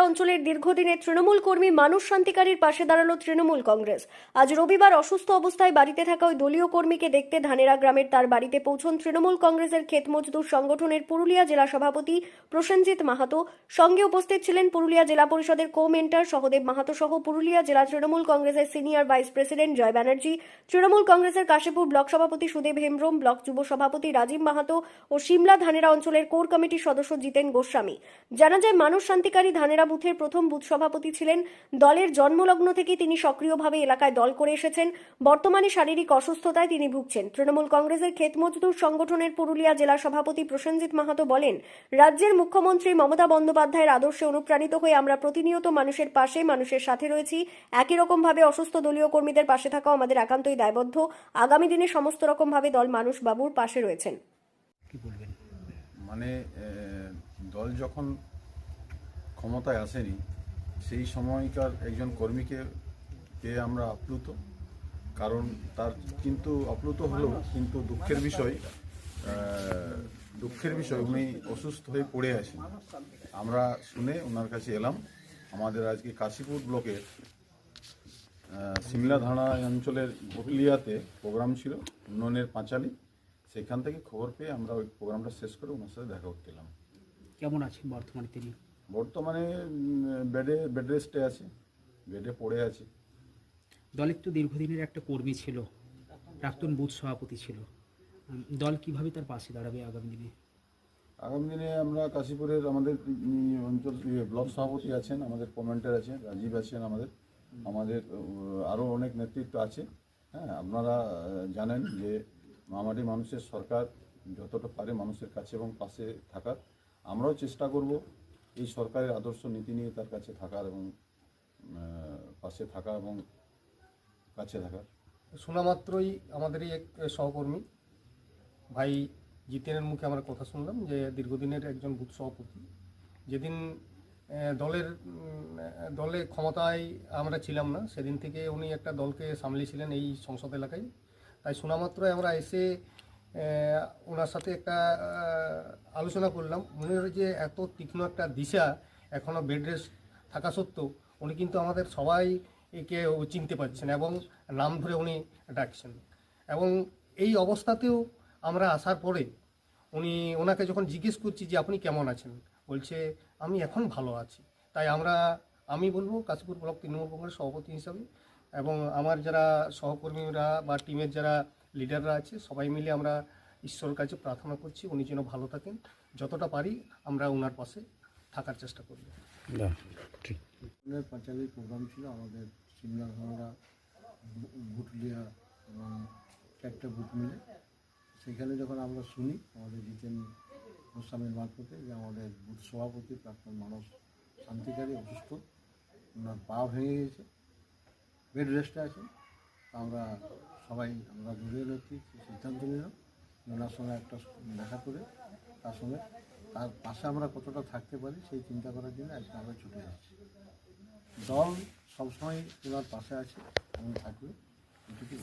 অঞ্চলের দীর্ঘদিনের তৃণমূল কর্মী মানুষ শান্তিকারীর পাশে দাঁড়ালো তৃণমূল কংগ্রেস। আজ রবিবার অসুস্থ অবস্থায় বাড়িতে থাকা ওই দলীয় কর্মীকে দেখতে ধানেরা গ্রামের তার বাড়িতে পৌঁছন তৃণমূল কংগ্রেসের ক্ষেত মজদুর সংগঠনের পুরুলিয়া জেলা সভাপতি প্রসেনজিৎ মাহাতো। সঙ্গে উপস্থিত ছিলেন পুরুলিয়া জেলা পরিষদের কো-মেন্টর সহদেব মাহাতো সহ পুরুলিয়া জেলা তৃণমূল কংগ্রেসের সিনিয়র ভাইস প্রেসিডেন্ট জয় ব্যানার্জি, তৃণমূল কংগ্রেসের কাশীপুর ব্লক সভাপতি সুদেব হেমব্রম, ব্লক যুব সভাপতি রাজীব মাহাতো ও সিমলা ধানেরা অঞ্চলের কোর কমিটির সদস্য জিতেন গোস্বামী। জানা যায়, মানুষ শান্তিকারী ধানেরা বুথের প্রথম বুথ সভাপতি ছিলেন। দলের জন্মলগ্ন থেকে তিনি সক্রিয়ভাবে এলাকায় দল করে এসেছেন। বর্তমানে শারীরিক অসুস্থতায় তিনি ভুগছেন। তৃণমূল কংগ্রেসের ক্ষেত মজদুর সংগঠনের পুরুলিয়া জেলা সভাপতি প্রসেনজিৎ মাহাতো বলেন, রাজ্যের মুখ্যমন্ত্রী মমতা বন্দ্যোপাধ্যায়ের আদর্শে অনুপ্রাণিত হয়ে আমরা প্রতিনিয়ত মানুষের পাশে, মানুষের সাথে রয়েছি। একই রকমভাবে অসুস্থ দলীয় কর্মীদের পাশে থাকাও আমাদের একান্তই দায়বদ্ধ। আগামী দিনে সমস্ত রকমভাবে দল মানুষ বাবুর পাশে রয়েছেন। কি বলবেন? মানে দল যখন ক্ষমতায় আসেনি সেই সময়কার একজন কর্মীকে পেয়ে আমরা আপ্লুত, কারণ তার কিন্তু আপ্লুত হলেও কিন্তু দুঃখের বিষয় উনি অসুস্থ হয়ে পড়ে আছেন। আমরা শুনে ওনার কাছে এলাম। আমাদের আজকে কাশীপুর ব্লকের সিমলা থানা অঞ্চলের ভুটলিয়াতে প্রোগ্রাম ছিল, উন্নয়নের পাঁচালী। সেখান থেকে খবর পেয়ে আমরা ওই প্রোগ্রামটা শেষ করে ওনার সাথে দেখা করতে এলাম। কেমন আছেন বর্তমানে তিনি? বর্তমানে বেড রেস্টে আছে, বেডে পড়ে আছে। দলের তো দীর্ঘদিনের একটা কর্মী ছিল, প্রাক্তন বুথ সভাপতি ছিল। দল কিভাবে তার পাশে দাঁড়াবে আগামী দিনে? আগামী দিনে আমরা কাশীপুরের আমাদের অঞ্চল ব্লক সভাপতি আছেন, আমাদের কমেন্টার আছেন, রাজীব আছেন, আমাদের আরও অনেক নেতৃত্ব আছে। হ্যাঁ, আপনারা জানেন যে মামাটি মানুষের সরকার যতটা পারে মানুষের কাছে এবং পাশে থাকার। আমরাও চেষ্টা করব এই সরকারের আদর্শ নীতি নিয়ে তার কাছে থাকার এবং পাশে থাকা এবং কাছে থাকার। শোনা মাত্রই আমাদেরই এক সহকর্মী ভাই জিতেনের মুখে আমরা কথা শুনলাম যে দীর্ঘদিনের একজন বুথ সভাপতি, যেদিন দলে ক্ষমতায় আমরা ছিলাম না সেদিন থেকে উনি একটা দলকে সামলিয়েছিলেন এই সংসদ এলাকায়। তাই শোনা মাত্রই আমরা এসে ওনার সাথে একটা আলোচনা করলাম। মনে হয় যে এত তীক্ষ্ণ একটা দিশা এখনও বেড রেস্ট থাকা সত্ত্বেও উনি কিন্তু আমাদের সবাইকে চিনতে পারছেন এবং নাম ধরে উনি ডাকছেন। এবং এই অবস্থাতেও আমরা আসার পরে ওনাকে যখন জিজ্ঞেস করছি যে আপনি কেমন আছেন, বলছে আমি এখন ভালো আছি। তাই আমি বলবো কাশীপুর ব্লক তৃণমূল কংগ্রেস সভাপতি হিসাবে এবং আমার যারা সহকর্মীরা বা টিমের যারা লিডাররা আছে সবাই মিলে আমরা ঈশ্বরের কাছে প্রার্থনা করছি উনি যেন ভালো থাকেন। যতটা পারি আমরা ওনার পাশে থাকার চেষ্টা করব। পাঁচালী প্রোগ্রাম ছিল আমাদের সিমলা ভাঙড়া ভুটলিয়া এবং চারটা বুথ মিলে। সেখানে যখন আমরা শুনি আমাদের জিতেন গোস্বামীর মারফতে যে আমাদের বুথ সভাপতি প্রাক্তন মানুষ শান্তিকারী অসুস্থ, ওনার পা ভেঙে গেছে, বেড রেস্টে আছে। আমরা দূরে নেত্রী সিদ্ধান্ত নিলাম ওনার সঙ্গে একটা দেখা করে তার পাশে আমরা কতটা থাকতে পারি সেই চিন্তা করার জন্য আজকে আমরা ছুটে যাচ্ছি। দল সবসময় ওনার পাশে আছে এবং থাকবে, এটুকু।